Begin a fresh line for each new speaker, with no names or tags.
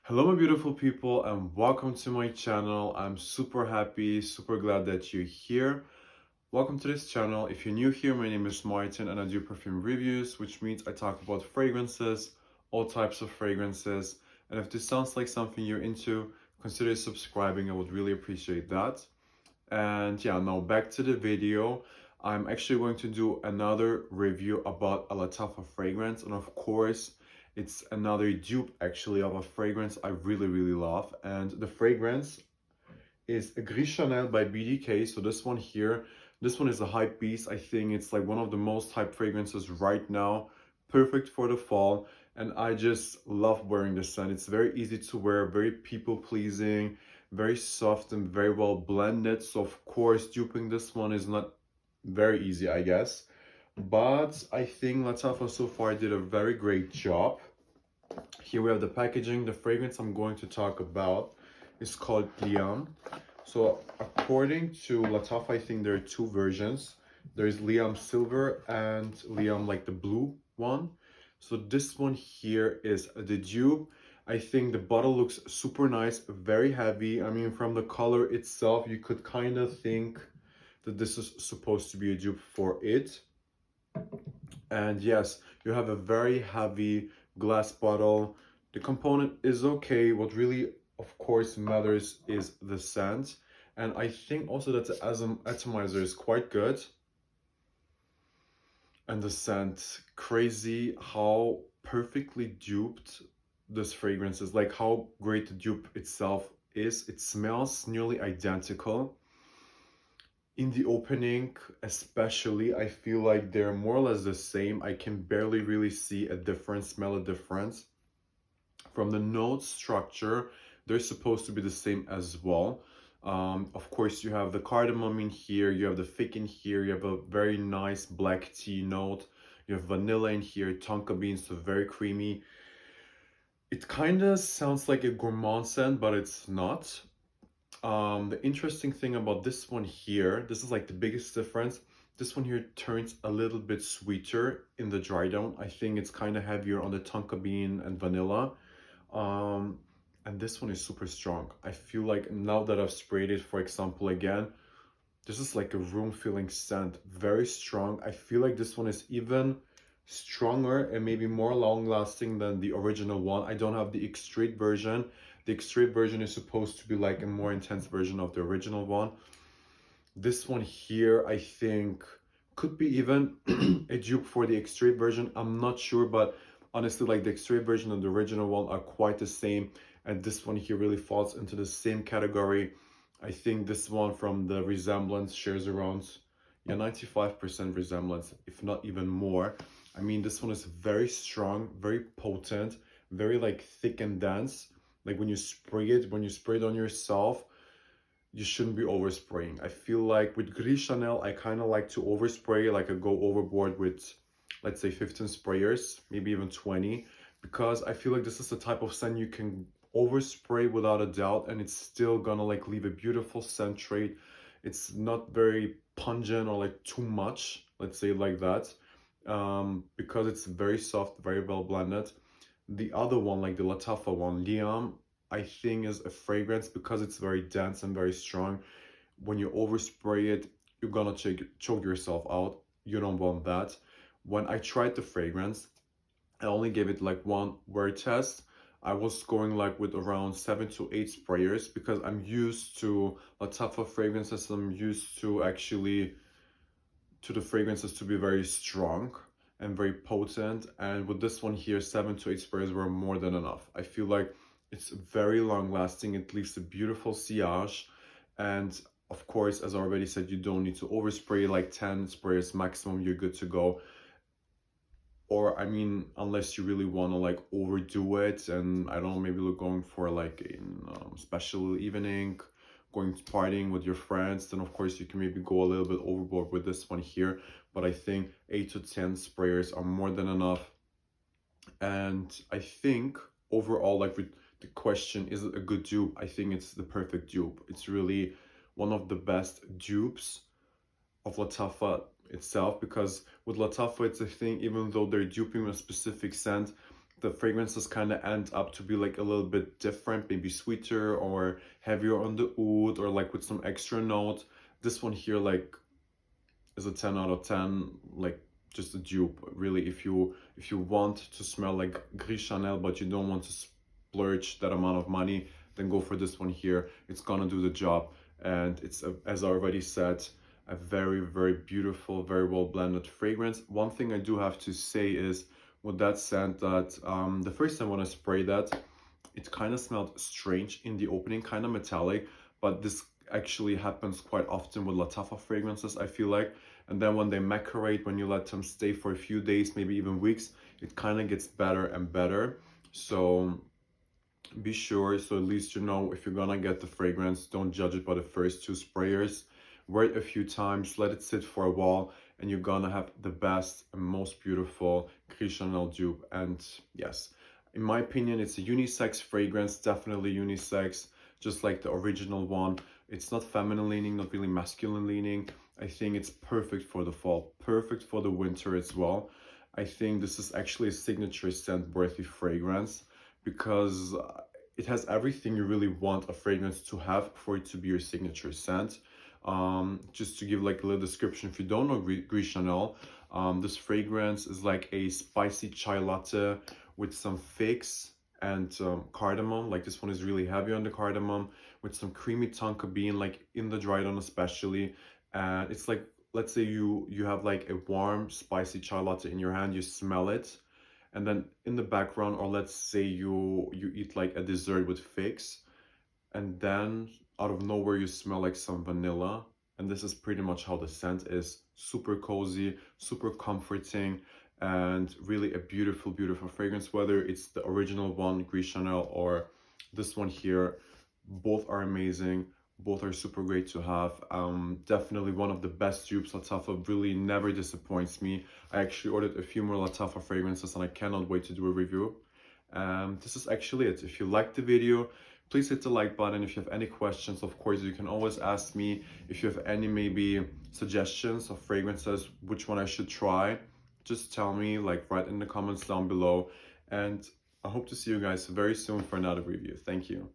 Hello my beautiful people and welcome to my channel. I'm super happy, super glad that you're here. Welcome to this channel. If you're new here, my name is Martin and I do perfume reviews, which means I talk about fragrances, all types of fragrances. And if this sounds like something you're into, consider subscribing. I would really appreciate that. And yeah, now back to the video. I'm actually going to do another review about a LATTAFA fragrance, and of course it's another dupe actually of a fragrance I really love, and the fragrance is a GRIS CHARNEL by BDK. So this one here, this one is a hype beast. I think it's like one of the most hyped fragrances right now, perfect for the fall, and I just love wearing this scent. It's very easy to wear, very people pleasing, very soft and very well blended. So of course duping this one is not very easy, I guess, but I think LATTAFA so far did a very great job. Here we have the packaging. The fragrance I'm going to talk about is called Liam. So according to LATTAFA, I think there are two versions. There's Liam Silver and Liam like the blue one. So this one here is the dupe. I think the bottle looks super nice, very heavy. I mean, from the color itself, you could kind of think that this is supposed to be a dupe for it. And yes, you have a very heavy glass bottle. The component is okay. What really, of course, matters is the scent. And I think also that the atomizer is quite good. And the scent, crazy how perfectly duped this fragrance is. Like how great the dupe itself is. It smells nearly identical. In the opening especially, I feel like they're more or less the same. I can barely really see a difference, smell a difference. From the note structure, they're supposed to be the same as well. Of course, you have the cardamom in here, you have the fig in here, you have a very nice black tea note, you have vanilla in here, tonka beans, so very creamy. It kind of sounds like a gourmand scent, but it's not. The interesting thing about this one here, this is like the biggest difference. This one here turns a little bit sweeter in the dry down. I think it's kind of heavier on the tonka bean and vanilla. And this one is super strong. I feel like now that I've sprayed it, for example, again, this is like a room filling scent, very strong. I feel like this one is even stronger and maybe more long lasting than the original one. I don't have the extrait version. The extrait version is supposed to be like a more intense version of the original one. This one here, I think, could be even a dupe for the extrait version. I'm not sure, but honestly, like the extrait version and the original one are quite the same. And this one here really falls into the same category. I think this one from the resemblance shares around 95% resemblance, if not even more. I mean, this one is very strong, very potent, very like thick and dense. Like when you spray it on yourself, you shouldn't be overspraying. I feel like with Gris Chanel, I kind of like to overspray, like I go overboard with, let's say 15 sprayers, maybe even 20, because I feel like this is the type of scent you can overspray without a doubt, and it's still gonna like leave a beautiful scent trait. It's not very pungent or like too much, let's say like that, because it's very soft, very well blended. The other one, like the LATTAFA one, Liam, I think is a fragrance because it's very dense and very strong. When you overspray it, you're gonna choke yourself out. You don't want that. When I tried the fragrance, I only gave it like one word test. I was scoring like with around 7 to 8 sprayers because I'm used to LATTAFA fragrances. I'm used to actually to the fragrances to be very strong and very potent, and with this one here 7 to 8 sprays were more than enough. I feel like it's very long lasting, it leaves a beautiful sillage, and of course, as I already said, you don't need to overspray, like 10 sprays maximum, you're good to go. Or I mean, unless you really want to like overdo it, and I don't know, maybe look going for like a special evening, going to partying with your friends, then of course you can maybe go a little bit overboard with this one here. But I think 8 to 10 sprayers are more than enough. And I think overall, like with the question, is it a good dupe? I think it's the perfect dupe. It's really one of the best dupes of LATTAFA itself, because with LATTAFA it's a thing, even though they're duping a specific scent, the fragrances kind of end up to be like a little bit different, maybe sweeter or heavier on the oud, or like with some extra note. This one here like is a 10 out of 10, like just a dupe really. If you want to smell like Gris Chanel but you don't want to splurge that amount of money, then go for this one here. It's gonna do the job, and it's as I already said, a very, very beautiful, very well blended fragrance. One thing I do have to say is with that scent that the first time when I sprayed that, it kind of smelled strange in the opening, kind of metallic, but this actually happens quite often with LATTAFA fragrances, I feel like. And then when they macerate, when you let them stay for a few days, maybe even weeks, it kind of gets better and better. So be sure, so at least you know if you're gonna get the fragrance, don't judge it by the first two sprayers. Wear it a few times, let it sit for a while, and you're gonna have the best and most beautiful Gris Chanel dupe. And yes, in my opinion, it's a unisex fragrance, definitely unisex, just like the original one. It's not feminine leaning, not really masculine leaning. I think it's perfect for the fall, perfect for the winter as well. I think this is actually a signature scent worthy fragrance because it has everything you really want a fragrance to have for it to be your signature scent. Just to give like a little description, if you don't know Gris Chanel, this fragrance is like a spicy chai latte with some figs and cardamom. Like this one is really heavy on the cardamom, with some creamy tonka bean, like in the dry down especially. And it's like, let's say you have like a warm spicy chai latte in your hand, you smell it, and then in the background, or let's say you eat like a dessert with figs, and then out of nowhere you smell like some vanilla. And this is pretty much how the scent is. Super cozy, super comforting, and really a beautiful, beautiful fragrance. Whether it's the original one, Gris Chanel, or this one here, both are amazing. Both are super great to have. Definitely one of the best dupes. LATTAFA really never disappoints me. I actually ordered a few more LATTAFA fragrances and I cannot wait to do a review. This is actually it. If you liked the video, please hit the like button. If you have any questions, of course, you can always ask me. If you have any maybe suggestions of fragrances, which one I should try, just tell me, like right in the comments down below. And I hope to see you guys very soon for another review. Thank you.